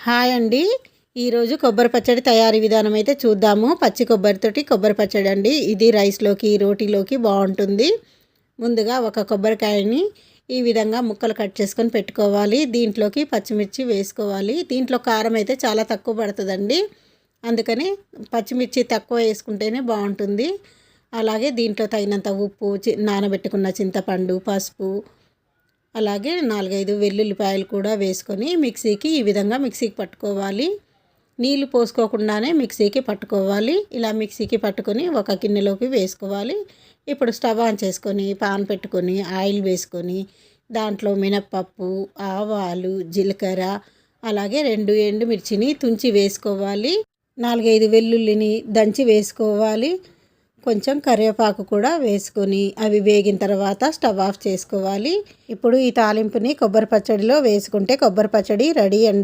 Hi అండి. ఈరోజు కొబ్బరి పచ్చడి తయారీ విధానం అయితే చూద్దాము. పచ్చి కొబ్బరితోటి కొబ్బరి పచ్చడి అండి. ఇది రైస్లోకి రోటీలోకి బాగుంటుంది. ముందుగా ఒక కొబ్బరికాయని ఈ విధంగా ముక్కలు కట్ చేసుకొని పెట్టుకోవాలి. దీంట్లోకి పచ్చిమిర్చి వేసుకోవాలి. దీంట్లో కారం అయితే చాలా తక్కువ పడుతుందండి. అందుకని పచ్చిమిర్చి తక్కువ వేసుకుంటేనే బాగుంటుంది. అలాగే దీంట్లో తగినంత ఉప్పు, నానబెట్టుకున్న చింతపండు, పసుపు, అలాగే 4-5 వెల్లుల్లిపాయలు కూడా వేసుకొని మిక్సీకి ఈ విధంగా మిక్సీకి పట్టుకోవాలి. నీళ్లు పోసుకోకుండానే మిక్సీకి పట్టుకోవాలి. ఇలా మిక్సీకి పట్టుకొని ఒక గిన్నెలోకి వేసుకోవాలి. ఇప్పుడు స్టవ్ ఆన్ చేసుకొని పాన్ పెట్టుకొని ఆయిల్ వేసుకొని దాంట్లో మినప్పప్పు, ఆవాలు, జీలకర్ర, అలాగే 2 ఎండుమిర్చిని తుంచి వేసుకోవాలి. 4-5 వెల్లుల్లిని దంచి వేసుకోవాలి. కొంచెం కరివేపాకు కూడా వేసుకొని అవి వేగిన తర్వాత స్టవ్ ఆఫ్ చేసుకోవాలి. ఇప్పుడు ఈ తాలింపుని కొబ్బరి పచ్చడిలో వేసుకుంటే కొబ్బరి పచ్చడి రెడీ అండి.